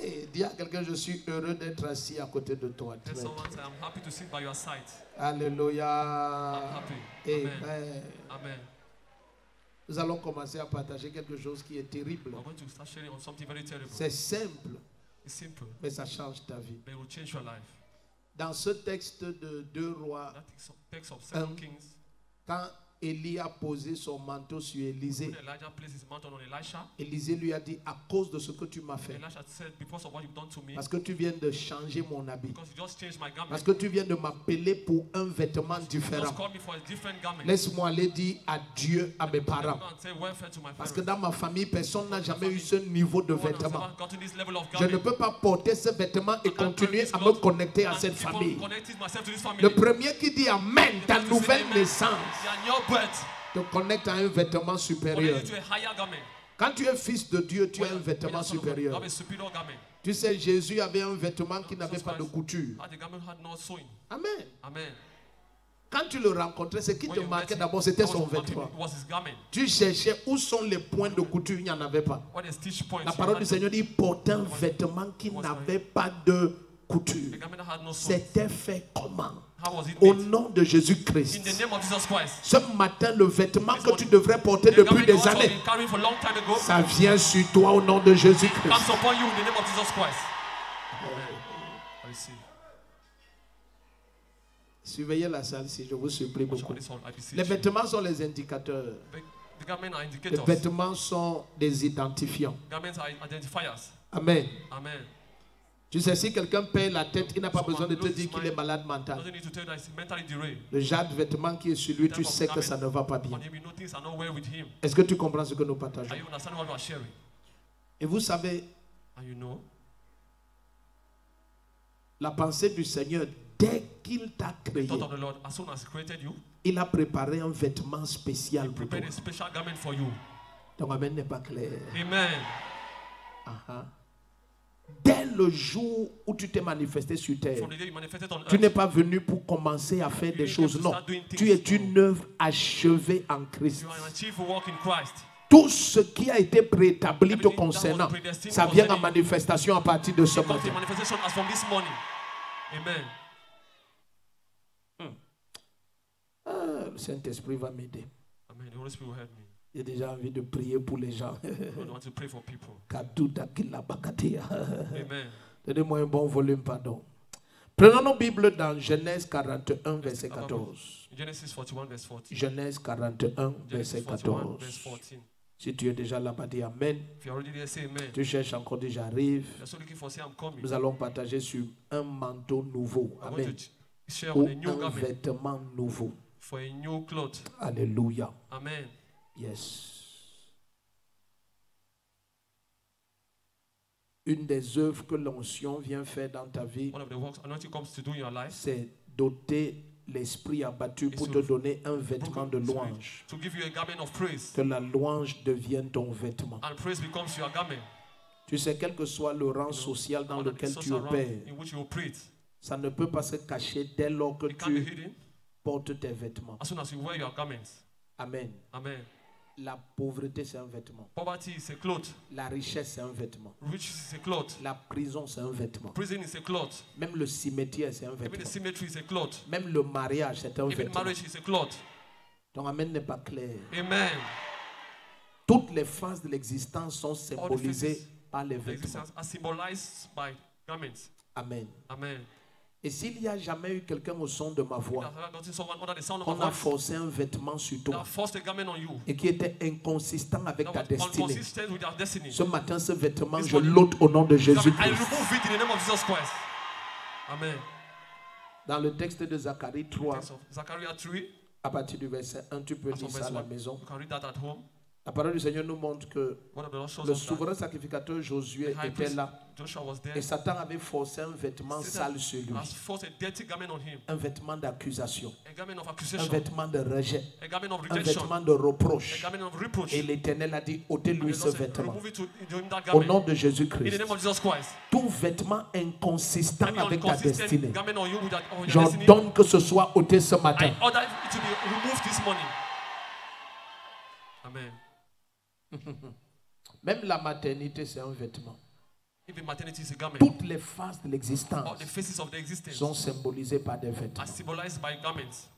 Hey, dis à quelqu'un, je suis heureux d'être assis à côté de toi. Tell someone, say, I'm happy to sit by your side. Alléluia. I'm happy. Amen. Amen. Amen. Nous allons commencer à partager quelque chose qui est terrible. We're going to start sharing on something very terrible. C'est simple, It's simple, mais ça change ta vie. but it will change your life. Dans ce texte de 2 Rois, That text of 2 Kings. quand Élie a posé son manteau sur Élisée, When Elijah placed his mantle on Elisha, Élisée lui a dit, à cause de ce que tu m'as fait, Elisha said, because of what you've done to me, parce que tu viens de changer mon habit, because you just changed my garment, parce que tu viens de m'appeler pour un vêtement you just différent, called me for a different garment. laisse-moi aller dire adieu à mes Let me parents. go and say welfare to my Parce que parents. dans ma famille, personne n'a jamais eu ce niveau de No one has vêtement. ever gotten this level of Je ne garment. peux pas porter ce vêtement et continuer à me connecter à cette Keep on famille. connecting myself to this family. Le premier qui dit Amen, ta nouvelle naissance, And your birth te connecte à un vêtement supérieur. connected to a higher garment. Quand tu es fils de Dieu, tu as un When vêtement you're son of God, you supérieur. have a superior garment. Tu sais, Jésus avait un vêtement qui n'avait pas de couture. The garment had no sewing. Amen. Amen. Quand tu le rencontrais, ce qui When te you marquait met him, d'abord, c'était that was son what vêtement. was his garment. Tu cherchais où sont les points de couture, il n'y en avait pas. What is stitch points? La parole du Seigneur dit, il portait un vêtement qui n'avait pas de couture. The garment that had no sewing. C'était fait comment? How was it Au made? nom de In Jésus-Christ. the name of Jesus Christ. Ce matin, le vêtement que tu devrais porter The depuis garment you des ought to have années, been carrying for a long time ago ça vient sur toi au nom de Jésus-Christ. comes upon you in the name of Jesus Christ. Amen. I receive. Surveillez la salle si je vous supplie Watch beaucoup. out this one, I beseech Les you. vêtements sont les indicateurs. The garments are Les indicators. vêtements sont des identifiants. Garments are identifiers. Amen. Amen. Tu sais, si quelqu'un paye la tête, il n'a pas besoin de te dire qu'il est malade mental. Doesn't need to tell you that he's mentally derailed. Le genre de vêtement qui est sur lui, tu sais que ça ne va pas bien. On him, you know things are not well with him. Est-ce que tu comprends ce que nous partageons? Are you understanding what we are sharing? Et vous savez, And you know, la pensée du Seigneur, dès qu'il t'a créé, thought of the Lord, as soon as he created you, il a préparé un vêtement spécial he pour toi. prepared a special garment for you. Ton amen n'est pas clair. Amen. Ah. Dès le jour où tu t'es manifesté sur terre, From the day you manifested on tu earth, n'es pas venu pour commencer à faire des didn't choses. come to Non, start doing things. tu es une œuvre achevée en Christ. you are an achieved work in Christ. Tout ce qui a été préétabli te Everything that was concernant, predestined ça vient en concerning you, manifestation à partir de ce It comes to matin. manifestation as from this morning. Amen. Le Saint-Esprit va m'aider. Amen. The Holy Spirit will help me. J'ai déjà envie de prier pour les gens. I want to pray for people. Amen. Donnez-moi un bon volume, pardon. Prenons nos Bibles dans Genèse 41, verset 14. Genesis 41, verse 14. Genèse 41, verset Genesis 41, 14. verse 14. Si tu es déjà là-bas, dis Amen. If you're already there, say amen. Tu cherches encore, dis j'arrive. You're so looking for, say I'm coming. Nous allons partager sur un manteau nouveau. I'm going Amen. to share Ou on a new un garment vêtement nouveau. for a new cloth. Alléluia. Amen. Yes. Une des œuvres que l'onction vient faire dans ta vie, One of the works anointing comes to do in your life c'est doter l'esprit abattu pour te donner un vêtement de louange. to give you a garment of praise. Que la louange devienne ton vêtement. And praise becomes your garment. Tu sais, quel que soit le rang social dans Whether lequel the tu social rank opères, in which you operate, ça ne peut pas se cacher dès lors que it can't be tu hidden portes tes vêtements. as soon as you wear your garments. Amen. Amen. La pauvreté, c'est un vêtement. Poverty is a cloth. La richesse, c'est un vêtement. Riches is a cloth. La prison, c'est un vêtement. Prison is a cloth. Même le cimetière, c'est un Even the vêtement. cemetery is a cloth. Même le mariage, c'est un Even vêtement. marriage is a cloth. Ton amen n'est pas clair. Amen. Toutes les phases de l'existence sont All the symbolisées phases par les of vêtements. existence are symbolized by garments. Amen. Amen. Et s'il n'y a jamais eu quelqu'un au son de ma If voix, you have ever gotten someone under the sound of qu'on my a voice forcé un vêtement sur that toi forced a garment on you, et qui était inconsistant avec that ta was destinée, inconsistent with their destiny, ce matin, ce vêtement, This je one- l'ôte au nom de I Jésus-Christ. remove it in the name of Jesus Christ. Amen. Dans le texte de Zacharie 3, Text of Zechariah 3, à partir du verset 1, tu peux as lire of ça verse à la 1. maison. You can read that at home. La parole du Seigneur nous montre que One of the Lord shows le us that souverain sacrificateur Josué the high était priest là Joshua was there. et Satan avait forcé un vêtement sale sur lui, Has forced a dirty garment on him. un vêtement d'accusation, A garment of un accusation. vêtement de rejet, A garment of un rejection. vêtement de A reproche. garment of reproach. Et l'Éternel a dit, ôtez-lui And the ce Lord said, vêtement. remove it to him that Au garment. nom de In the Jésus-Christ. name of Jesus Christ. Tout vêtement inconsistant Any avec ta inconsistent destinée, garment on you with that, of your destiny, j'ordonne que ce soit ôté ce matin. I order it to be removed this morning. Amen. Même la maternité, c'est un vêtement. Even maternity is a garment. Toutes les phases de All l'existence the faces of the existence sont symbolisées par des are vêtements. symbolized by garments.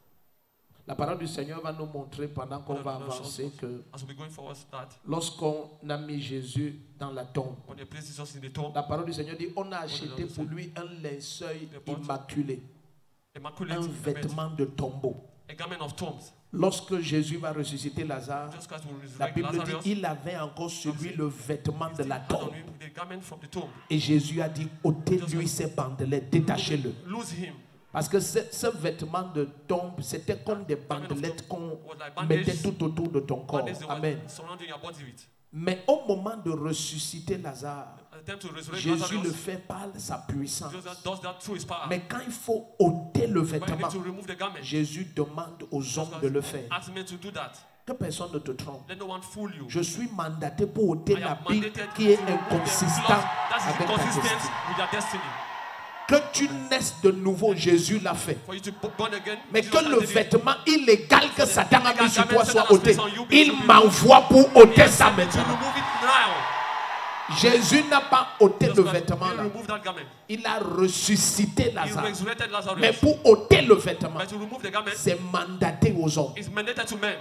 La parole du Seigneur va nous montrer pendant qu'on va avancer que As we going forward, that lorsqu'on a mis Jésus dans la tombe, when they place Jesus in the tomb, la parole du Seigneur dit on a acheté pour lui un linceul immaculé, immaculate un garment, vêtement de tombeau. a garment of tombs. Lorsque Jésus va ressusciter Lazare, Just Christ will la resurrect Bible dit Lazarus. il avait encore sur lui le vêtement de la Had on tombe. him the garment from the tomb. Et Jésus a dit ôtez-lui ses bandelettes, détachez-le. Lose him. Parce que ce vêtement de tombe, c'était comme des bandelettes qu'on mettait tout autour de ton corps. Bandage the one Amen. surrounding your body with. Mais au moment de ressusciter Lazare, Attempt to resurrect Jésus le Lazarus. fait par sa puissance. Jesus does that through his power. Mais quand il faut ôter le But you vêtement, need to remove the garment. Jésus demande aux hommes de le faire. Ask men to do that. Que personne ne te trompe. Let no one fool you. Je suis mandaté pour ôter I am l'habit mandated qui est to inconsistant that is avec ta inconsistent destinée. with your destiny. Que tu naisses de nouveau, Jésus l'a fait. For you to be born again. Mais Jesus que le has did it. vêtement illégal que Satan a mis sur toi soit ôté. Il m'envoie pour ôter ça To maintenant. remove it now. Jésus n'a pas ôté le Jesus vêtement Christ, là. he removed that garment. Il a ressuscité He Lazare. resurrected Lazarus. Mais pour ôter le vêtement, But to remove the garment c'est mandaté aux hommes. is mandated to men.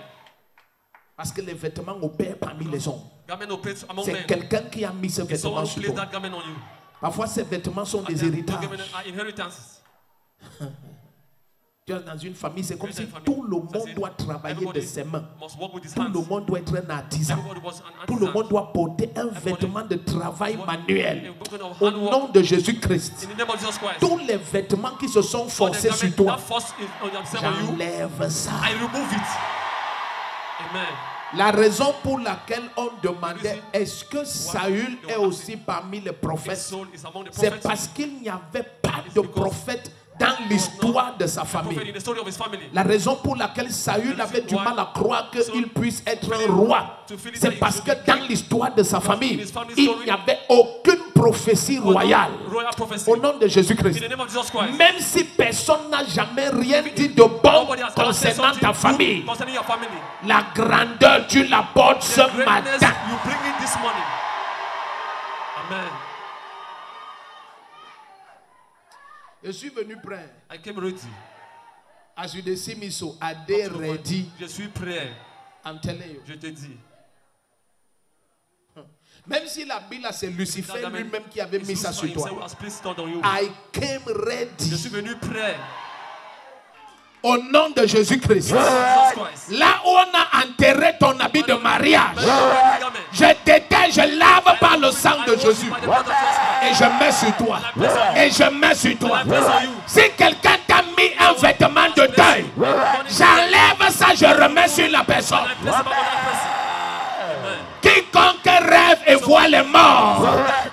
Parce que les vêtements opèrent parmi les hommes. Garment operates among C'est men. quelqu'un qui a mis ce It's someone vêtement who sur placed toi. that garment on you. Parfois, ces vêtements sont des Those héritages. garments are inheritances. Tu es dans une famille, c'est comme You're si in a family. tout le That's monde it. doit travailler de Everybody ses mains. must work with his Tout le hands. monde doit être un artisan. Everybody was an Tout le artisan. monde doit porter un vêtement de travail manuel. Of Au hard work. nom de Jésus-Christ. In the name of Jesus Christ. Tous les vêtements qui se sont All the forcés sur garment toi, that force is on themselves on you, j'enlève ça. I remove it. Amen. La raison pour laquelle on demandait est-ce que Saül est aussi parmi les His prophètes, soul is among the c'est prophets. parce qu'il n'y avait pas de prophète dans l'histoire de sa Prophet famille. in the story of his family. La raison pour laquelle Saül avait du mal à croire qu'il puisse être un roi, c'est parce que dans l'histoire de sa famille, il n'y avait aucune prophétie royale. Royal prophecy. Au nom de Jésus-Christ. In the name of Jesus Christ. Même si personne n'a jamais rien dit de bon Nobody has ever said concernant something ta good famille, concerning your family. la grandeur, tu la portes ce The greatness matin. you bring in this morning. Amen. Je suis venu prêt. I came ready. As you see me so, are they ready? Je suis prêt. I'm telling you. Je te dis. Même si la Bible, c'est Lucifer That garment lui-même qui avait is mis ça Lucifer sur toi. himself who has placed it on you. I came Je ready. suis venu prêt. Au nom de Jésus-Christ. Jesus Christ. Là où on a enterré ton habit de mariage, By the wedding garment. je détaille, je lave par le sang de I wash Jésus. by the blood of Jesus Christ. Et je mets sur toi. Et je mets sur toi. Si quelqu'un t'a mis un vêtement de deuil, j'enlève ça, je remets sur la personne. I place it back on that person. Amen. Quiconque rêve et voit les morts,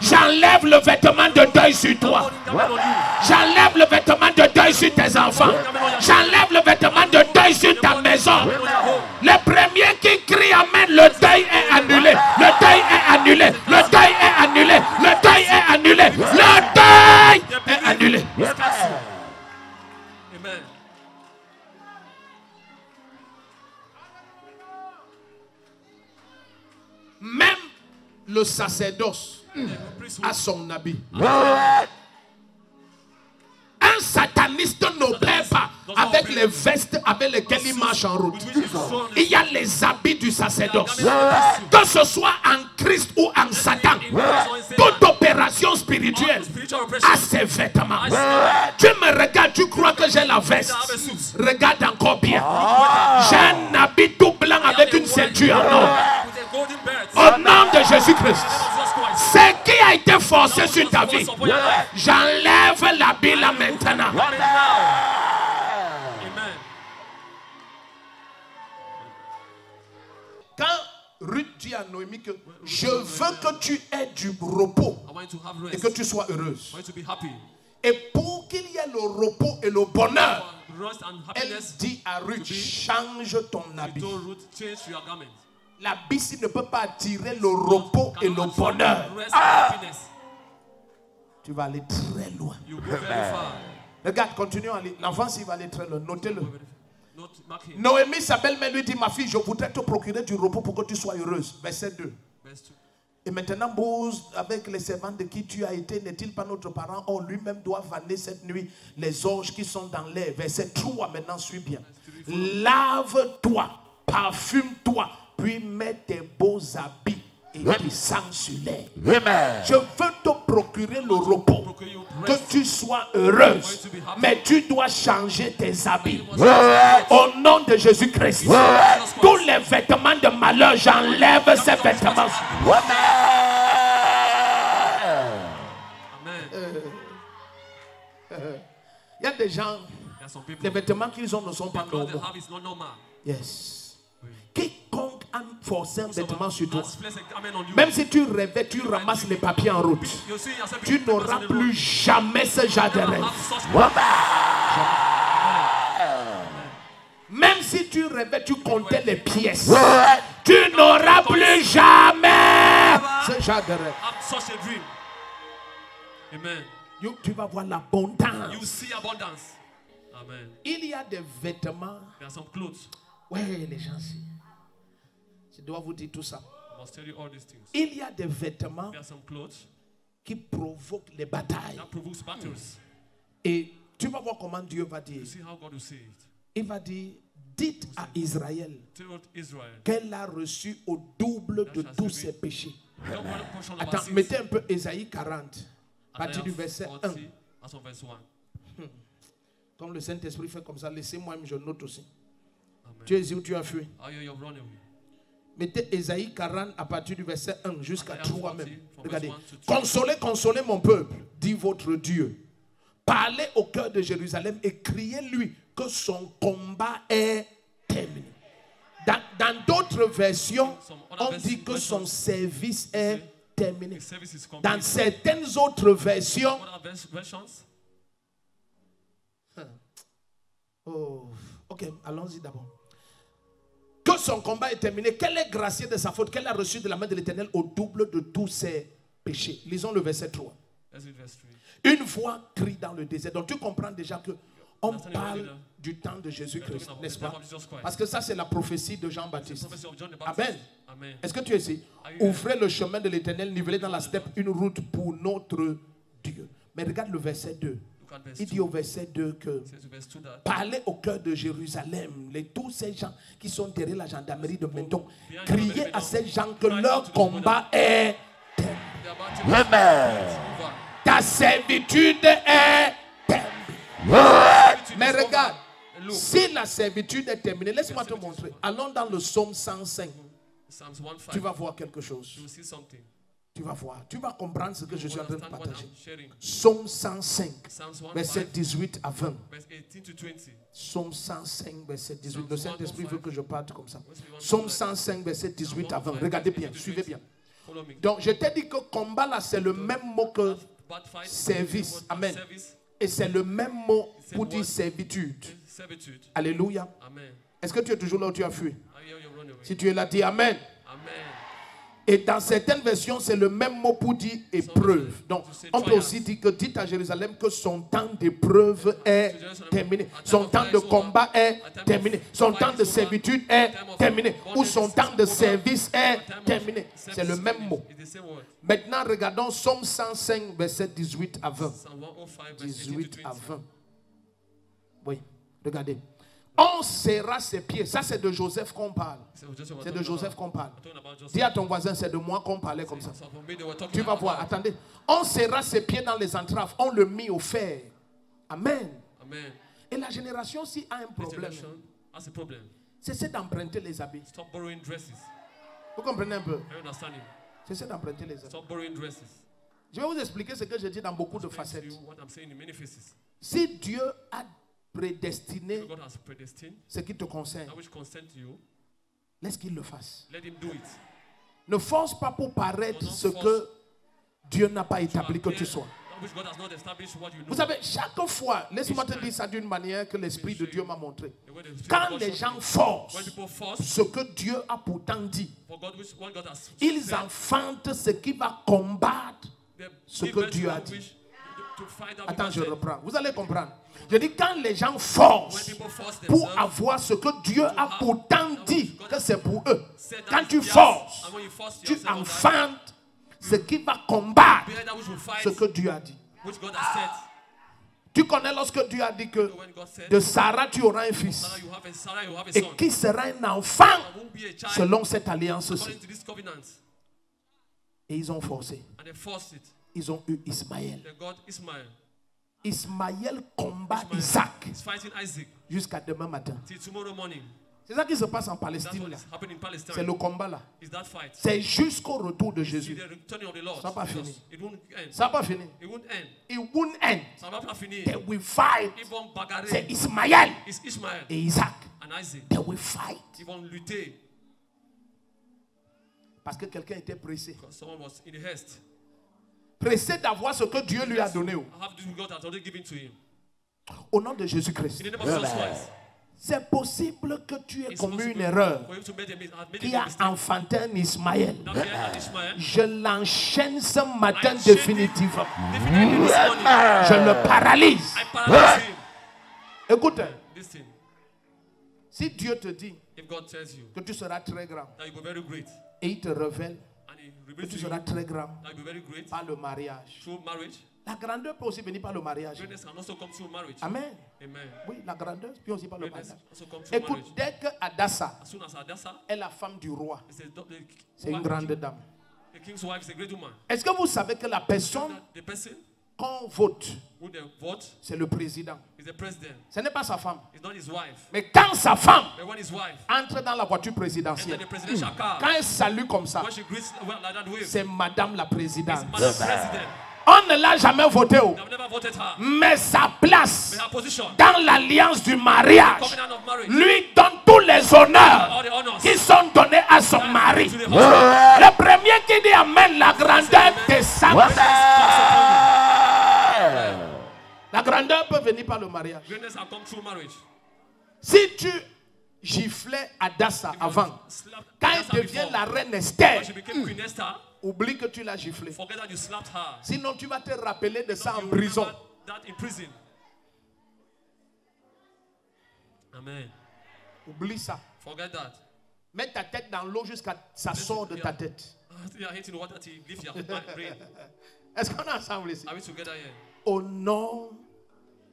j'enlève le vêtement de deuil sur toi. Garment on you. J'enlève le vêtement de deuil sur tes enfants. J'enlève le vêtement de deuil sur ta maison. Le premier qui crie Amen, le deuil est annulé. Le deuil est annulé. Le deuil est annulé. Le deuil est annulé. Le deuil est annulé. It's cancelled. Amen. Même le sacerdoce a son habit. Un sataniste n'opère pas avec les vestes avec lesquelles il marche en route. Il y a les habits du sacerdoce. Que ce soit en Christ ou en Satan, toute opération spirituelle a ses vêtements. Tu me regardes, tu crois que j'ai la veste. Regarde encore bien. J'ai un habit tout blanc avec une ceinture en or. Au nom de Jésus-Christ. Ce qui a été forcé sur ta vie, j'enlève l'habit là maintenant. Quand Ruth dit à Noémie que je veux que tu aies du repos et que tu sois heureuse. Et pour qu'il y ait le repos et le bonheur, elle dit à Ruth, change ton habit. L'habit s'il ne peut pas attirer le repos et le bonheur. Tu vas aller très loin. Regarde, continue à lire. L'enfant, s'il va aller très loin, notez-le. Noémie, sa belle-mère lui dit, ma fille, je voudrais te procurer du repos pour que tu sois heureuse. Verset 2. Et maintenant, Moïse, avec les servants de qui tu as été, n'est-il pas notre parent? Or, lui-même doit vanner cette nuit les orges qui sont dans l'air. Verset 3, maintenant, suis bien. Lave-toi, parfume-toi, puis mets tes beaux habits et tu sens sur l'air. Je veux te procurer le repos, que tu sois heureuse, mais tu dois changer tes habits. Au nom de Jésus-Christ, tous les vêtements de malheur, j'enlève ces vêtements. Il y a des gens, les vêtements qu'ils ont ne sont pas normaux. Yes. Quiconque a forcé un vêtement sur toi, même si tu rêvais, tu ramasses les papiers en route, tu n'auras plus jamais ce genre de rêve. Même si tu rêvais, tu comptais les pièces, tu n'auras plus jamais ce genre de rêve. Tu vas voir l'abondance. Il y a des vêtements. Ouais, les gens, je dois vous dire tout ça. Il y a des vêtements qui provoquent les batailles. Et tu vas voir comment Dieu va dire. Il va dire, dites à Israël qu'elle a reçu au double de tous ses péchés. Attends, mettez un peu Ésaïe 40, à partir du verset 1. Comme le Saint-Esprit fait comme ça, laissez-moi, je note aussi. Tu es ici où tu as fui? Mettez Ésaïe 40 à partir du verset 1 jusqu'à 3 même. Regardez. Consolez, consolez mon peuple, dit votre Dieu. Parlez au cœur de Jérusalem et criez-lui que son combat est terminé. Dans d'autres versions, on dit que son service est terminé. Dans certaines autres versions, ok, allons-y d'abord. Que son combat est terminé, qu'elle est graciée de sa faute, qu'elle a reçu de la main de l'Éternel au double de tous ses péchés. Lisons le verset 3. Une voix crie dans le désert. Donc tu comprends déjà que on parle du temps de Jésus-Christ, n'est-ce pas? Parce que ça c'est la prophétie de Jean-Baptiste. Amen. Est-ce que tu es ici? Ouvrez le chemin de l'Éternel, nivelez dans la steppe une route pour notre Dieu. Mais regarde le verset 2. Il dit au verset 2 que parlez au cœur de Jérusalem, tous ces gens qui sont derrière la gendarmerie de Menton, criez à ces gens que leur combat est terminé. Ta servitude est terminée. Mais regarde, si la servitude est terminée, laisse-moi te montrer. Allons dans le psaume 105. Tu vas voir quelque chose. Tu vas voir, tu vas comprendre ce que je suis en train de partager. Psaume 105, verset 18 à 20. Psaume 105, verset 18. Le Saint-Esprit veut que je parte comme ça. Psaume 105, verset 18 à 20. Regardez bien, suivez bien. Donc, je t'ai dit que combat là, c'est le même mot que service. Amen. Et c'est le même mot pour dire servitude. Alléluia. Est-ce que tu es toujours là où tu as fui? Si tu es là, dis Amen. Et dans certaines versions, c'est le même mot pour dire épreuve. Donc, on peut aussi dire que dites à Jérusalem que son temps d'épreuve est terminé. Son temps de combat est terminé. Son temps de servitude est terminé. Ou son temps de service est terminé. C'est le même mot. Maintenant, regardons Psaume 105, verset 18 à 20. 18 à 20. Oui, regardez. On serra ses pieds. Ça, c'est de Joseph qu'on parle. C'est de Joseph qu'on parle. Dis à ton voisin, c'est de moi qu'on parlait comme ça. Tu vas voir, attendez. On serra ses pieds dans les entraves. On le mit au fer. Amen. Et la génération aussi a un problème. C'est d'emprunter les habits. Vous comprenez un peu? C'est d'emprunter les habits. Je vais vous expliquer ce que je dis dans beaucoup de facettes. Si Dieu a prédestiné ce qui te concerne, laisse qu'il le fasse. Ne force pas pour paraître ce que Dieu n'a pas établi que tu sois. Vous savez, chaque fois, laisse-moi te dire ça d'une manière que l'Esprit de Dieu m'a montré. Quand les gens forcent ce que Dieu a pourtant dit, ils enfantent ce qui va combattre ce que Dieu a dit. Attends, je reprends. Vous allez comprendre. Je dis quand les gens forcent pour avoir ce que Dieu a pourtant dit que c'est pour eux. Quand tu forces, tu enfantes ce qui va combattre behind that which will fight ce que Dieu a dit. which God has said. Tu connais lorsque Dieu a dit que When God said, de Sarah tu auras un fils Sarah, you have a Sarah, you have a et son. qui sera un enfant There won't be a child selon cette alliance-ci. according to this covenant. Et ils ont forcé. And they forced it. Ils ont eu Ismaël. They got Ismael. Ismaël combat Ismael Isaac is fighting Isaac jusqu'à demain matin. till tomorrow morning. C'est ça qui se passe en That's Palestine. what Là. is happening in C'est Palestine. le combat là. Is that fight? C'est jusqu'au retour de See Jésus. the returning of the Lord. Ça n'a pas Jesus. fini. It won't end. Ça n'a pas fini. It won't end. It won't end. Ça va pas finir. They will fight. Ils vont bagarrer. C'est Ismaël It's Ishmael et Isaac. and Isaac. They will fight. Ils vont lutter. Parce que quelqu'un était pressé. Because someone was in haste. Pressé d'avoir ce que Dieu lui a donné. I have this God has already given to him. Au nom de Jésus-Christ. In the name of Jesus Christ. C'est possible que tu aies It's commis possible une erreur for you to make a qui a mistake. enfanté un Ismaël. Now here had Ishmael. Je l'enchaîne ce matin I chain définitivement. Definitely this morning. Je le paralyse. I paralyze him. Écoute, This thing. si Dieu te dit If God tells you que tu seras très grand that you will be very great, et il te révèle and He que reveals tu to you seras that très grand you will be very great par le mariage. through marriage, La grandeur peut aussi venir par le mariage. greatness can also come through marriage. Amen. Amen. Oui, la grandeur peut aussi par le Greatness mariage. also comes through Écoute, marriage. dès que Adassa As soon as Hadassah est la femme du roi, is c'est une grande dame. the king's wife is a great woman. Est-ce que vous savez que la personne The person qu'on vote, who they vote c'est le président? is the president. Ce n'est pas sa femme. It's not his wife. Mais quand sa femme But when his wife entre dans la voiture enters présidentielle, the presidential car, quand elle salue comme ça, when she greets well, like that wave, c'est Madame la Présidente. Madam President. On ne l'a jamais voté, They have never voted her. mais sa place But her position, dans l'alliance du mariage covenant of marriage, lui donne tous les honneurs all the honors qui sont donnés à son mari. to the husband. Le premier qui dit Amen, la grandeur de sa La grandeur peut venir par le mariage. Greatness have come through marriage. Si tu giflais Adassa avant, quand elle devient la reine Esther, When she became Queen Esther, oublie que tu l'as giflé. forget that you slapped her. Sinon, tu vas te rappeler de ça en You prison. remember that in prison. Amen. Oublie ça. Forget that. Mets ta tête dans l'eau jusqu'à ça sort de ta tête. You are hating water till you lift your brain. Est-ce qu'on est ensemble ici? Are we together here? Au nom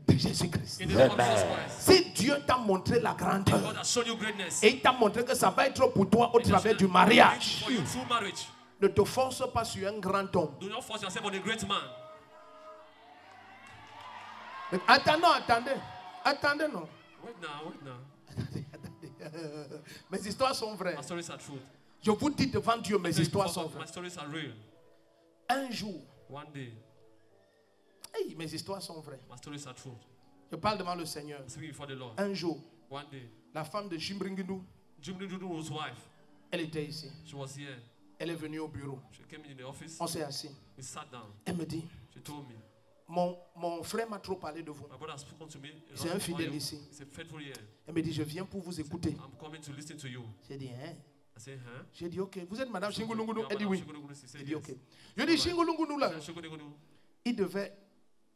de Jésus-Christ. In the name of Jesus Christ. Si Dieu t'a montré la grandeur God has shown you greatness. et il t'a montré que ça va être pour toi au travers du For mariage, you through marriage. ne te force pas sur un grand homme. Do not force yourself on a great man. Attendez, non. Wait now. Mes histoires sont vraies. My stories are true. Je vous dis devant Dieu, mes histoires sont My vraies. stories are real. Un jour, One day, hey, mes histoires sont vraies. my stories are true. Je parle devant le Seigneur. I'm speaking before the Lord. Un jour, One day, la femme de Jimbringidou, Jim Dudu's wife, elle était ici. she was here. Elle est venue au bureau. She came in the office. On s'est assis. We sat down. Elle me dit, She told me, mon frère m'a trop parlé de vous. my brother has spoken to me. a C'est lot un about fidèle you. ici. He's a faithful here. Elle me dit, je viens pour vous écouter. I'm coming to listen to you. J'ai dit, hein? I said, huh? J'ai dit, ok. Vous êtes madame You Shingulungunu? are Elle dit Madam oui. Shigulugulu? She said J'ai dit, yes. ok. Je dis, Shingulungunu là, I said, Shigulugulu, il devait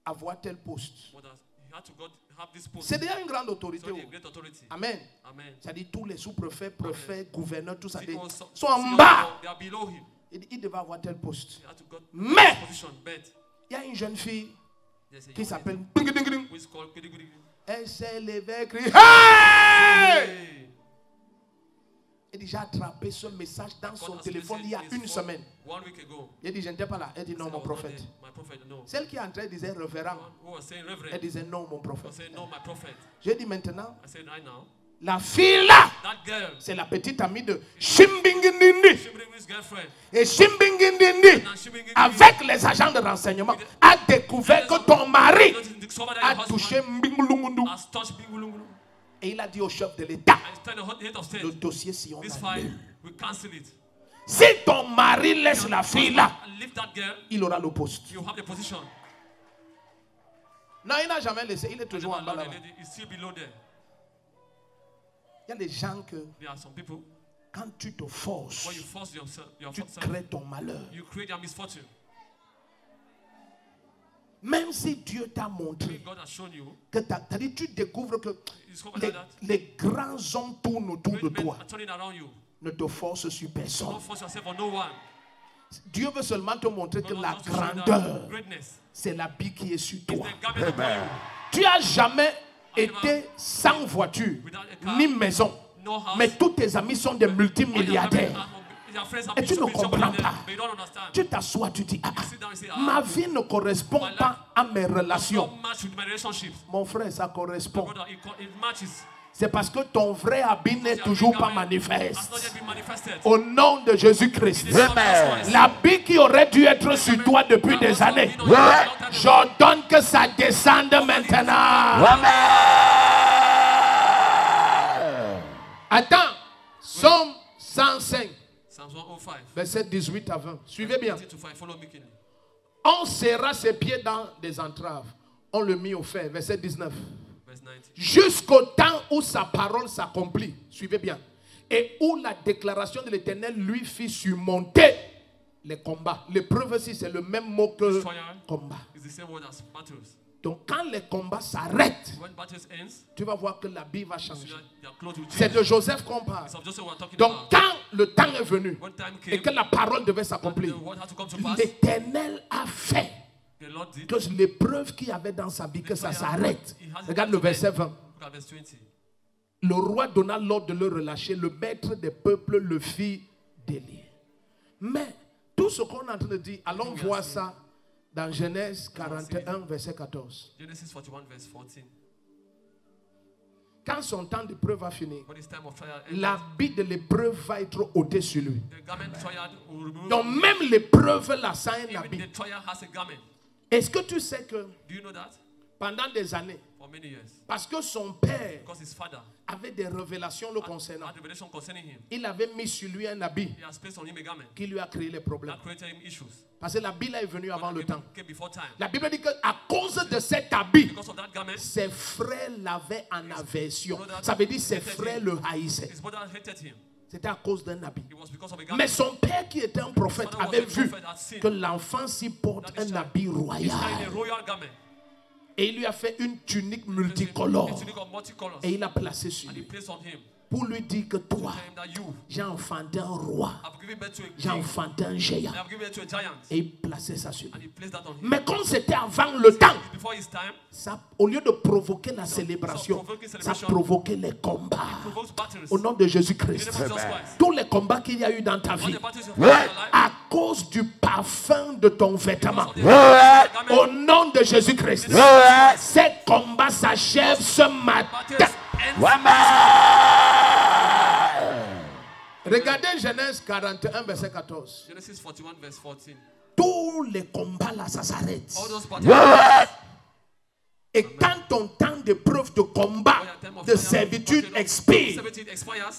avoir tel poste. what has- he had to have this post. C'est déjà une grande It's autorité. already a Oh. great authority. Amen. Amen. C'est-à-dire tous les sous-préfets, préfets, gouverneurs, tout ça, People sont en bas. They are below him. Il devait avoir tel poste. He had to go Mais this position, but il y a une jeune fille there's a qui young s'appelle lady Ding, ding, ding. who is called Kidi Kidi. Elle s'est levée et crié, hey! Hey! Elle dit, j'ai attrapé ce message dans son God has téléphone il y a placed his une phone semaine. 1 week ago. Elle dit, je n'étais pas là. Elle dit, non, I mon was not prophète. there. My prophet, no. Celle qui est entrée disait révérend. One who was saying Elle reverend, disait, non, mon was prophète. saying no, my prophet. J'ai dit maintenant, I said right now, la fille là, that girl, c'est la petite amie de Shimbingindindi. Shimbringi's girlfriend, Et Shimbingindindi, and Shimbringi avec les agents de renseignement, a découvert que ton mari discovered that a your touché husband Mbingulungundu. has touched Bingulungulu. Et il a dit au chef de l'État, And he's telling the head of state, le dossier, si on this l'annule. file, we cancel it. Si ton mari laisse la fille là, And leave that girl, il aura le poste. you have the position. Non, il n'a jamais laissé, il est toujours en bas The là-bas. lady is still below there. Il y a des gens que There are some people, quand tu te forces, when you force yourself, tu crées ton malheur. you create your misfortune. Même si Dieu t'a montré God has shown you, que dit, tu découvres que you discover that les grands hommes tournent autour de great men toi. are turning around you. Ne te force sur Don't personne. force yourself on no one. Dieu veut seulement te montrer que God la wants to show you that grandeur, greatness c'est l'habit qui est sur is toi. the garment upon you. Tu n'as jamais été sans voiture, ni maison. No house. Mais tous tes amis sont des multimilliardaires. Your friends have Et been tu ne so comprends billionaires, pas. but you don't understand. Tu t'assois, tu dis, ah, sit down and say, ma vie ne correspond pas à mes relations. Don't match with my relationships. Mon frère, ça correspond. Brother, it matches. C'est parce que ton vrai habit n'est toujours pas Has manifeste. not yet been manifested. Au nom de Jésus-Christ. Amen. L'habit qui aurait dû être sur toi depuis des années, j'ordonne que ça descende maintenant. Attends, Psaume 105, Psalms 105. verset 18 à 20. Suivez bien. 18 to 5. Follow me keenly. On serra ses pieds dans des entraves. On le mit au fer. Verset 19. Verse 19. Jusqu'au temps où sa parole s'accomplit. Suivez bien. Et où la déclaration de l'Éternel lui fit surmonter les combats. L'épreuve ici, c'est le même mot que combat. It's the same word as battles. Donc quand les combats s'arrêtent, When battles ends, tu vas voir que l'habit va changer. their clothes will C'est change. de Joseph qu'on parle. It's of Joseph we're talking Donc about. quand le temps est venu When time et came, que la parole devait s'accomplir, the word had to come to pass. l'Éternel a fait The Lord did. que l'épreuve qu'il y avait dans sa vie, que ça s'arrête. Regarde le verset 20. Look at verse 20. Le roi donna l'ordre de le relâcher. Le maître des peuples le fit délire. Mais tout ce qu'on est en train de dire, allons voir ça dans Genèse 41, verset 14. Genesis 41, verse 14. Quand son temps d'épreuve va finir, When his time of trial ends, l'habit de l'épreuve va être ôté sur lui. the garment trial will remove. Donc même l'épreuve là, ça a un Even habit. the trial has a garment. Est-ce que tu sais que Do you know that? pendant des années, For many years. parce que son père Because his father avait des révélations le concernant, had revelation concerning him. il avait mis sur lui un habit He has placed on him a garment qui lui a créé les problèmes. that created him issues. Parce que l'habit là est venu avant le temps. Came before time. La Bible dit qu'à cause de cet habit, Because of that garment, ses frères l'avaient en aversion. Ça veut dire ses frères le haïssaient. his brother hated him. C'était à cause d'un habit. It was because of a garment. Mais son père qui était un prophète avait vu que l'enfant s'y porte un habit He's carrying royal. a royal garment. Et il lui a fait une tunique multicolore. A tunic of multicolors. Et il a placé sur And he lui. placed on him. Pour lui dire que toi, Tell him that you j'ai enfanté un roi. have given birth to a J'ai king. enfanté un géant. I have given birth to a giant. Et il plaçait ça sur And lui. he placed that on him. Mais comme c'était avant le temps, Before his time, ça, au lieu de provoquer la célébration, ça provoquait les combats. provokes battles. Au nom de In the Jésus-Christ. name of Jesus Christ. Tous les combats qu'il y a eu dans ta All vie, the battles you've had in your life, à cause du parfum de ton vêtement, because of the au garment, nom de Jésus-Christ, ces combats s'achèvent ce matin. battles ends. Regardez Genèse 41, verset 14. Genesis 41, verse 14. Tous les combats là, ça s'arrête. All those battles. Et quand ton temps d'épreuve, de combat, de servitude expire, Servitude expires.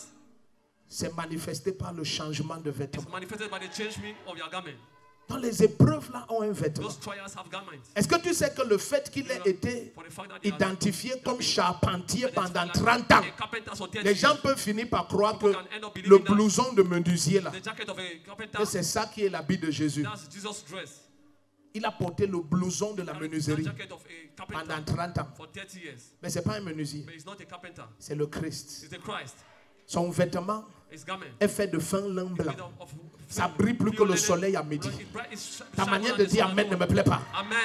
c'est manifesté par le changement de vêtements. It's manifested by the changing of your garment. Dans les épreuves là ont un vêtement. Those trials have garments. Est-ce que tu sais que le fait qu'il ait été For the fact that he has identifié comme charpentier pendant 30 ans, a carpenter for 30 les gens years, peuvent finir par croire que le blouson de menuisier là, the jacket of a carpenter, que c'est ça qui est l'habit de Jésus. that's Jesus' dress. Il a porté le blouson de la That menuiserie jacket of a pendant carpenter 30 ans. for 30 years. Mais ce n'est pas un menuisier, But he's not a carpenter. c'est le Christ. He's the Christ. Son vêtement His garment est fait de fin lin is blanc. made of Ça brille plus que le soleil à midi. Ta manière de dire Amen ne me plaît pas. Amen.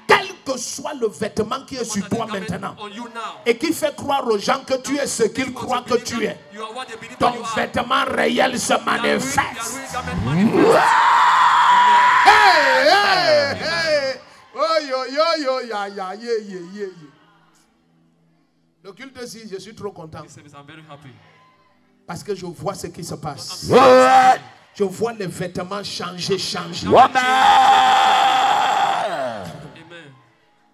Quel que soit le vêtement qui est sur toi maintenant On you now. et qui fait croire aux gens que tu es ce qu'ils croient que tu es, You are what they believe ton that you are. vêtement réel se Your manifeste. real garment manifests. Hey, hey, hey. Oh, yo, yo, yo, ya, ya, ye, ye, ye, ye. Le culte ici, je suis trop content This service, I'm very happy. parce que je vois ce qui se passe. Je vois les vêtements changer. Amen.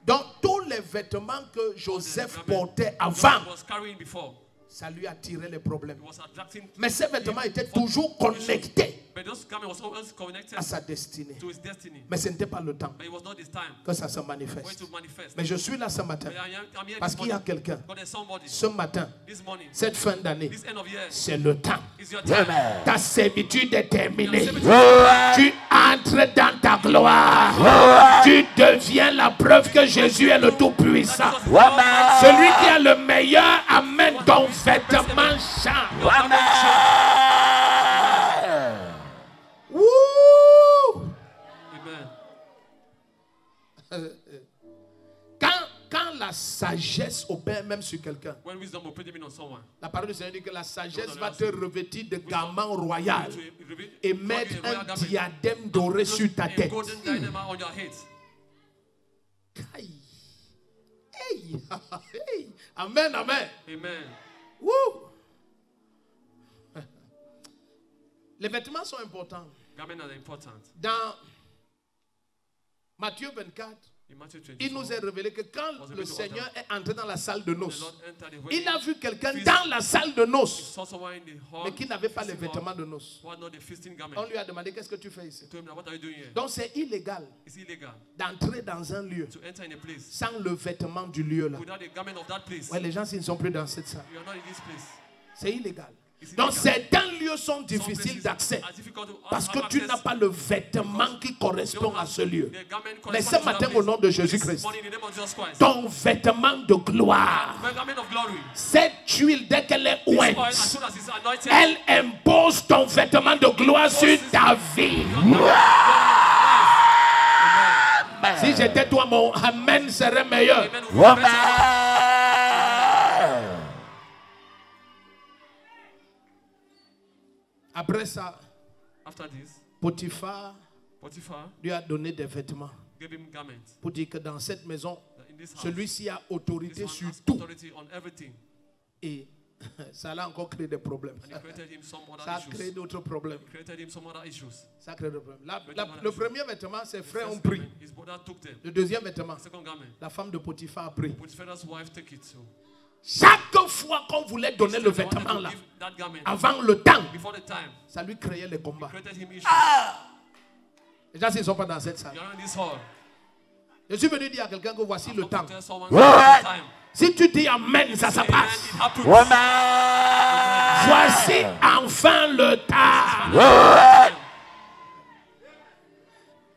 Donc, tous les vêtements que Joseph portait avant, Joseph was carrying before. ça lui a tiré les problèmes. He was attracting. Mais ces vêtements étaient toujours connectés But those garment was always connected à sa destinée. to his destiny. Mais ce n'était pas le temps But it was not this time que ça se for it manifeste. to manifest. Mais je suis là ce matin But I'm here parce this qu'il y a morning. quelqu'un. God, there's somebody Ce matin, this morning, cette fin d'année, this end of year, c'est le temps. is your time. Ta servitude est terminée. Tu entres dans ta gloire. Tu deviens la preuve que Jésus est le Tout-Puissant. Celui qui a le meilleur amène ton vêtement change. Wouh! quand la sagesse opère même sur quelqu'un, when wisdom operates on someone, la parole du Seigneur dit que la sagesse va te revêtir de garments royaux et mettre un diadème doré sur ta tête. golden diadem on your head. Aïe. Hey. Hey. Amen, amen. Amen. Woo. Les vêtements sont importants. Garments are important. Dans Matthieu 24, In Matthew 24, il nous est révélé que quand le Seigneur est entré dans la salle de the noces, Lord entered the il a wedding. vu quelqu'un dans la salle de noces, Saw someone in the hall, mais qui n'avait pas les feasting vêtements hall, de noces. who had not the feasting garment. On lui a demandé, qu'est-ce que tu fais ici? He told him, what are you doing here? Donc c'est illégal It's illegal d'entrer dans un lieu to enter in a place sans le vêtement du lieu là. without the garment of that place. Ouais, les gens, s'ils ne sont plus dans cette salle, You are not in this place. c'est illégal. It's Donc illegal. certains lieux sont Some difficiles places d'accès are difficult to parce que have tu access n'as pas le vêtement qui correspond à ce lieu. The garment Mais ce corresponding to that matin, place. au nom de This Jésus-Christ, morning, in the name of Jesus Christ, ton vêtement de gloire, the garment of glory. cette huile, dès qu'elle est This oil, ointe, as soon as it's anointed, elle impose ton vêtement de gloire sur ta vie. Amen. Si j'étais toi, mon amen serait meilleur. Amen. Will be better. Après ça, After this, Potiphar Potiphar lui a donné des vêtements gave him garments. pour dire que dans cette maison, That in this house, celui-ci a autorité this sur one has tout. authority on everything. Et ça a encore créé des problèmes. And he created him some other Ça a créé issues. d'autres problèmes. He created him some other issues. Ça a créé des problèmes. Le premier vêtement, ses frères ont First pris. garment, his brother took them. Le deuxième vêtement, Second garment, la femme de Potiphar a pris. Potiphar's wife took it too. Chaque fois qu'on voulait donner le They wanted vêtement to là, give that garment avant le temps, before the time. ça lui créait les combats. Created him issues. Les gens, s'ils ne sont pas dans cette salle. You are in this hall. Je suis venu dire à quelqu'un que voici le temps. Tell someone the time. Si tu dis Amen, ça Amen, passe. it happens. Voici enfin le temps.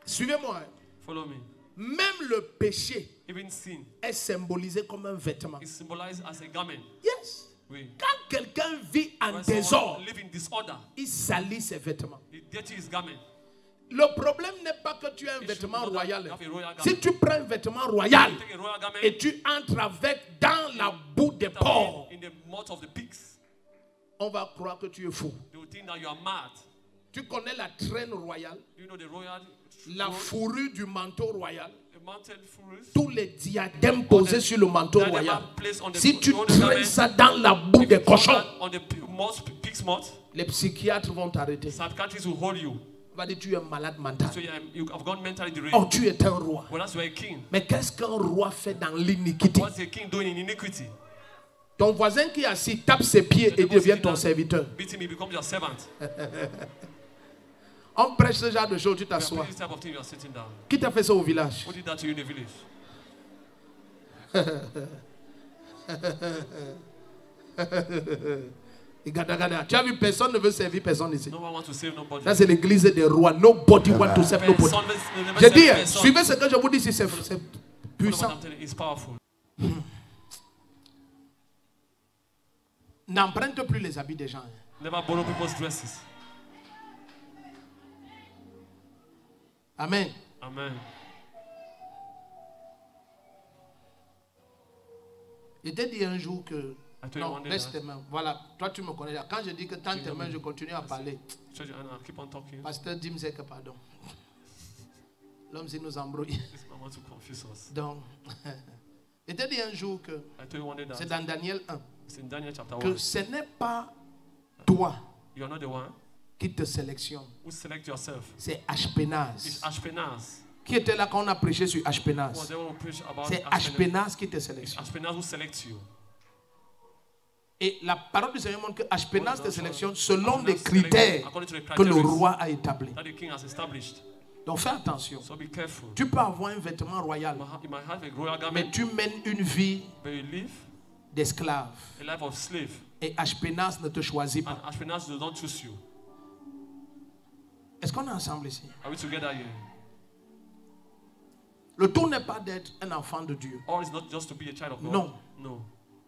Suivez-moi. Follow me. Même le péché Even sin est symbolisé comme un vêtement. is symbolized as a garment. Yes. Oui. Quand quelqu'un vit en When désordre, someone live in disorder, il salit ses vêtements. he dirty his garment. Le problème n'est pas que tu aies un It vêtement should not royal. have a royal garment. Si tu prends un vêtement royal Take a royal garment et tu entres avec dans la boue des porcs, in the mouth of the pigs. on va croire que tu es fou. They will think that you are mad. Tu connais la traîne royale, You know the royal la robe, fourrure du manteau royal, the mountain furrows. tous les diadèmes posés sur le manteau That they royal. have placed on the Si tu on the traînes garment, ça dans la boue des cochons, on the pig's mouth, les psychiatres vont t'arrêter. psychiatrists will hold you. On va dire tu es malade mental. So you have gone mentally deranged. Oh, tu es un roi. Well, that's why a king. Mais qu'est-ce qu'un roi fait dans l'iniquité? What's a king doing in iniquity? Ton voisin qui est assis tape ses pieds et devient ton serviteur. Beat him, he becomes your servant. On prêche ce genre de choses, tu You are t'assois. this type of thing, you are sitting down. Qui t'a fait ça au village? Who did that to you in the village? Et gada, gada. Tu as vu, personne ne veut servir personne ici. No one wants to save nobody. Ça, c'est l'église des rois. Nobody want to serve nobody. Person will never Je save dis, person. suivez ce que je vous dis ici, c'est Follow what puissant. I'm telling you, it's powerful. N'emprunte plus les habits des gens. Never borrow people's dresses. Amen. Amen. Je t'ai dit un jour que... I told you Non, one day laisse that. tes mains. Voilà, toi tu me connais. Quand je dis que tends tes mains, je continue à parler. Church, and I'll keep on talking. Pasteur Dim sait que pardon. L'homme s'il nous embrouille. This man wants to confuse us. Donc, je t'ai dit un jour que... I told you one day C'est that. dans Daniel 1. It's in Daniel chapter 1. Que ce n'est pas toi You are not the one qui te sélectionne. who select yourself. C'est It's Ashpenaz. Ashpenaz. Qui était là quand on a prêché sur Who was Ashpenaz? the one who preached about C'est Ashpenaz? Ashpenaz qui te It's sélectionne. Ashpenaz who selects you. Et la parole du Seigneur montre que Ashpenaz te sélectionne selon Ashpenaz les selects critères according to the que le criteria roi a établis. that the king has established. Donc fais attention. So be careful. Tu peux avoir un vêtement royal, You might have a royal mais garment, tu mènes une vie but you live d'esclave. a life of slave. Et Ashpenaz ne te choisit And pas. Ashpenaz does not choose you. Est-ce qu'on est ensemble ici? Are we together here? Le tout n'est pas d'être un enfant de Dieu. Or it's not just to be a child of God? Non. No.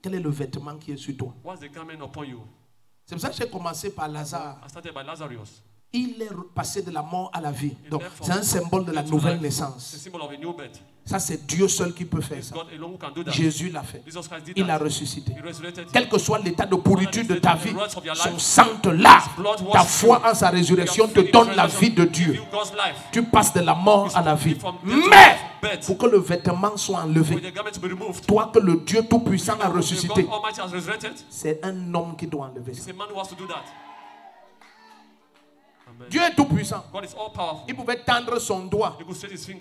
Quel est le vêtement qui est sur toi? What's the garment upon you? C'est pour ça que j'ai commencé par Lazare. I started by Lazarus. Il est passé de la mort à la vie. Donc, c'est un symbole de la nouvelle naissance. Ça, c'est Dieu seul qui peut faire ça. Jésus l'a fait. Il a ressuscité. Quel que soit l'état de pourriture de ta vie, son sang te lave. Ta foi en sa résurrection te donne la vie de Dieu. Tu passes de la mort à la vie. Mais, pour que le vêtement soit enlevé, toi que le Dieu Tout-Puissant a ressuscité, c'est un homme qui doit enlever ça. Dieu est tout puissant. Il pouvait tendre son doigt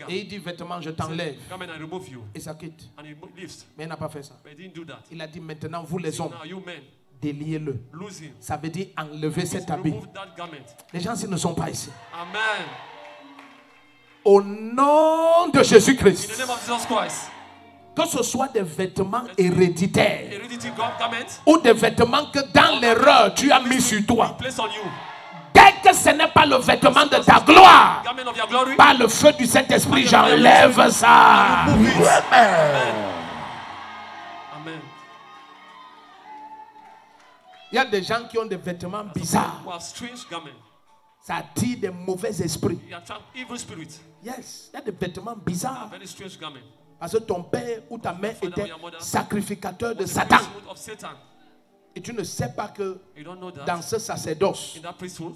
et il dit vêtements, je t'enlève. Et ça quitte. Mais il n'a pas fait ça. Il a dit maintenant vous les hommes, déliez-le. Ça veut dire enlever cet habit. Les gens s'ils ne sont pas ici. Amen. Au nom de Jésus-Christ. Que ce soit des vêtements héréditaires ou des vêtements que dans l'erreur tu as mis sur toi. Dès que ce n'est pas le vêtement de ta gloire, par le feu du Saint-Esprit, j'enlève ça. Amen. Il y a des gens qui ont des vêtements bizarres. Ça attire des mauvais esprits. Yes, il y a des vêtements bizarres. Parce que ton père ou ta mère était sacrificateur de Satan. Et tu ne sais pas que dans ce sacerdoce,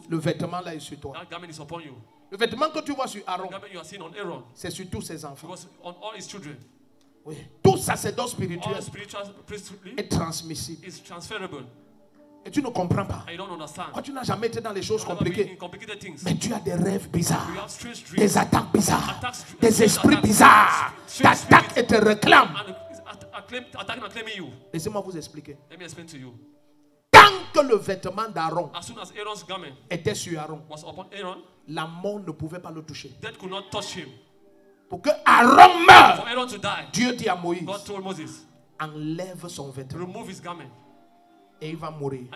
le vêtement là est sur toi. Le vêtement que tu vois sur Aaron, c'est sur tous ses enfants. Oui. Tout sacerdoce spirituel est transmissible. Et tu ne comprends pas. Quand tu n'as jamais été dans les choses compliquées, mais tu as des rêves bizarres, des attaques bizarres, des esprits bizarres, t'attaquent et te réclament. Laissez-moi vous expliquer. Tant que le vêtement d'Aaron était sur Aaron, la mort ne pouvait pas le toucher. Pour que Aaron meure, Dieu dit à Moïse, enlève son vêtement et il va mourir.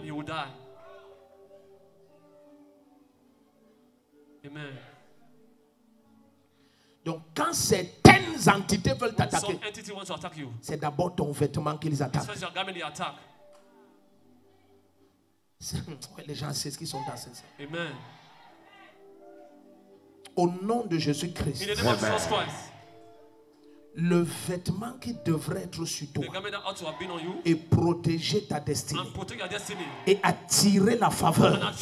Amen. Donc quand certaines entités veulent t'attaquer, c'est d'abord ton vêtement qu'ils attaquent. Les gens savent ce qu'ils sont dans ce sens. Amen. Au nom de Jésus-Christ, le vêtement qui devrait être sur toi et protéger ta destinée et attirer la faveur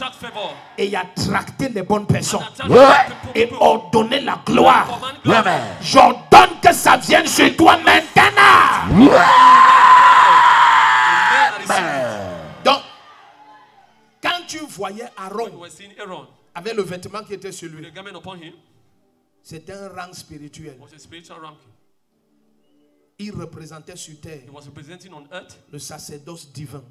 et attracter les bonnes personnes et ordonner la gloire. J'ordonne que ça vienne sur toi maintenant. Donc, quand tu voyais Aaron avec le vêtement qui était sur lui, c'était un rang spirituel. Il représentait sur terre le sacerdoce divin.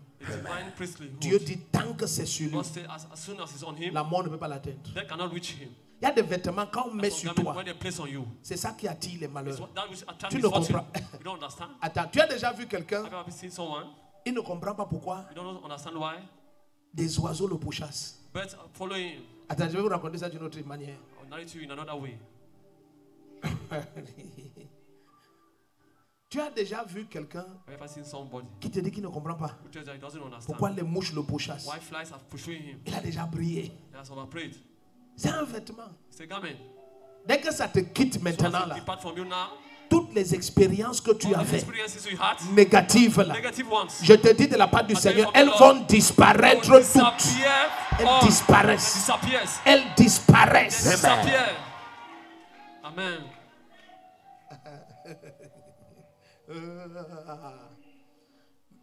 Dieu dit tant que c'est sur lui, la mort ne peut pas l'atteindre. Il y a des vêtements quand on met sur toi, c'est ça qui attire les malheurs. Tu ne comprends. Attends, tu as déjà vu quelqu'un, il ne comprend pas pourquoi des oiseaux le pourchassent. Attends, je vais vous raconter ça d'une autre manière. Tu as déjà vu quelqu'un qui te dit qu'il ne comprend pas pourquoi les mouches le pourchassent. Il a déjà prié. C'est un vêtement. Dès que ça te quitte maintenant là, toutes les expériences que tu as faites négatives là, je te dis de la part du Seigneur, elles vont disparaître toutes. Elles disparaissent. Elles disparaissent. Amen.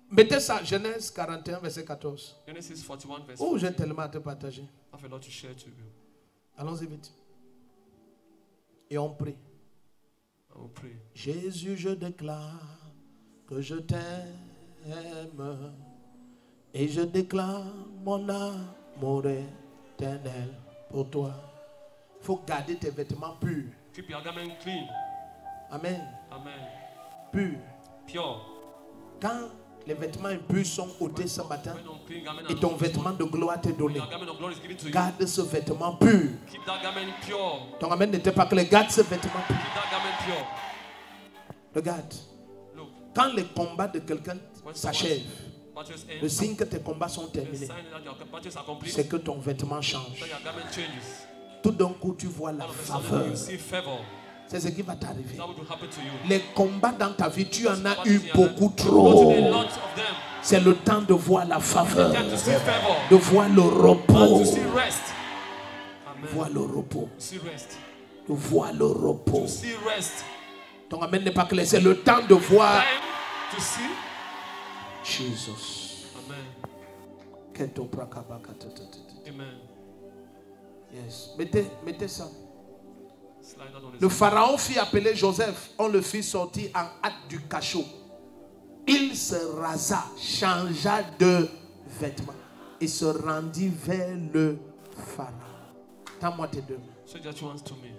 Mettez ça, Genèse 41, verset 14. Genesis 41, verse 14. Oh, j'ai tellement à te partager. I have a lot to share to you. Allons-y vite. Et on prie. Jésus, je déclare que je t'aime et je déclare mon amour éternel pour toi. Il faut garder tes vêtements purs. Keep your garment clean. Amen. Amen. Pur. Pure. Quand les vêtements impurs sont ôtés ce matin et ton vêtement de gloire t'est donné, garde ce vêtement pur. Keep that garment pure. Ton amen n'était pas clair. Garde ce vêtement pur. Keep that garment pure. Regarde. Look. Quand les combats de quelqu'un s'achèvent, Le signe que tes combats sont terminés, c'est que ton vêtement change. Tout d'un coup, tu vois la faveur. C'est ce qui va t'arriver. Les combats dans ta vie, tu en as eu beaucoup trop. C'est le temps de voir la faveur, de voir le repos. Voir le repos. De voir le repos. Ton amen n'est pas clair. C'est le temps de voir Jesus. Amen. Yes. Mettez ça. Le pharaon fit appeler Joseph. On le fit sortir en hâte du cachot. Il se rasa, changea de vêtements et se rendit vers le pharaon. Tends-moi tes deux mains. So that you want to me.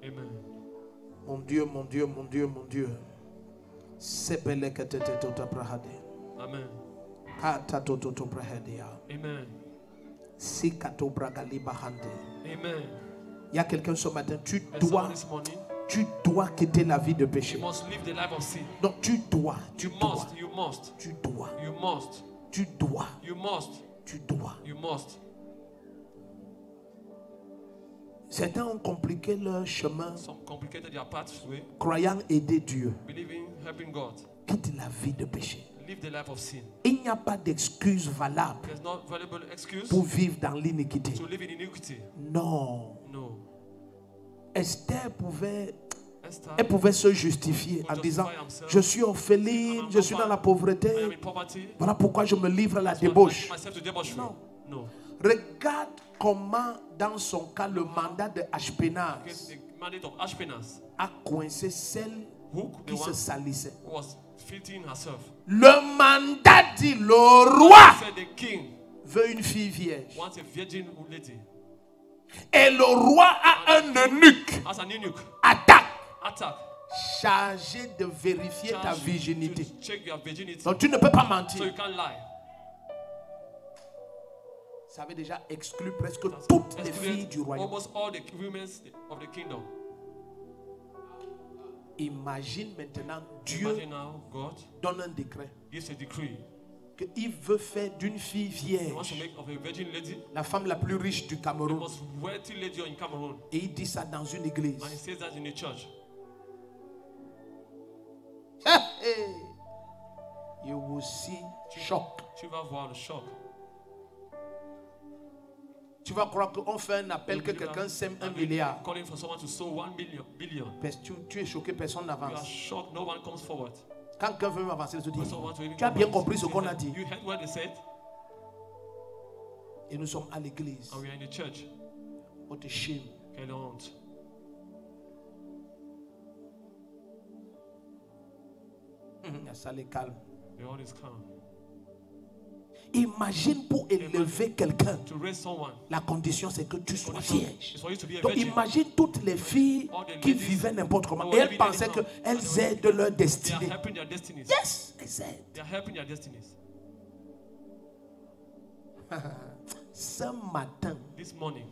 Amen. Mon Dieu, mon Dieu, mon Dieu, mon Dieu. Amen. Amen. Amen. Il y a quelqu'un ce matin, tu There's someone this morning. dois quitter la vie de péché. You must live the life of sin. Donc tu dois, You must. You must. tu dois, You must. tu dois, You must. tu dois. You must. Certains ont compliqué leur chemin Some complicated their pathway. croyant aider Dieu. Believing, helping God. Quitte la vie de péché. Live the life of sin. Il n'y a pas d'excuse valable There's no valuable excuse pour vivre dans l'iniquité. to live in iniquity. Non. No. Esther pouvait, Esther, elle pouvait se justifier en disant, je suis orpheline, je suis dans la I am pauvreté. in poverty. Voilà pourquoi je me livre à la So I débauche. give myself to debauchery. No. No. Regarde comment, dans son cas, le mandat de Okay, Ashpenaz the mandate of Ashpenaz, a coincé celle who the qui se one salissait. who was filtering herself. Le mandat dit, le roi Said the king veut une fille vierge. wants a virgin lady. Et le roi a un eunuque, As an eunuch, attaque, attack. chargé de vérifier ta Charged virginité. to check your virginity. Donc tu ne peux pas So mentir. you can't lie. Ça avait déjà exclu presque That's toutes les excluded filles du royaume. almost all the women of the kingdom. Imagine maintenant, Dieu Imagine now, God donne un décret gives a decree. qu'il veut faire d'une fille He wants to vierge make of a virgin lady la femme la plus riche du the Cameroun. most wealthy lady in Cameroon. Et il dit ça dans une église. And he says that in the church. Hey, you will see shock. Tu vas voir le choc. Tu vas croire qu'on fait un appel que quelqu'un sème 1 milliard. Calling for someone to sow 1 billion. Tu es choqué, personne You are n'avance. shocked, no one comes forward. Quand quelqu'un veut m'avancer, je te dis, When someone to even tu as come bien forward, compris ce qu'on a dit. You heard what they said, Et nous sommes à l'église. and we are in the church. On te shame. Quelle honte. Ça les calme. The Lord is calm. Imagine pour élever quelqu'un. To raise someone, La condition c'est que tu sois vierge. it's for you to be a Donc virgin. imagine toutes les filles qui vivaient n'importe comment. Et elles pensaient qu'elles aident leur They are destinée. helping their destinies. Yes, elles aident. They are helping their destinies. Ce matin, This morning,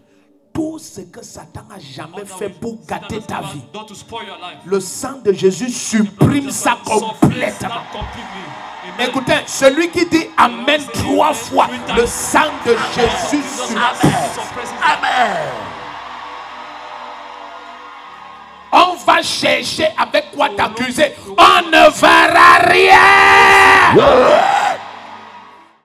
tout ce que Satan a jamais fait pour gâter ta vie, done to spoil your life. le sang de Jésus supprime ça complètement. Amen. Écoutez, celui qui dit Amen 3 fois, le sang de Jésus supprime. Amen. On va chercher avec quoi t'accuser. On ne verra rien.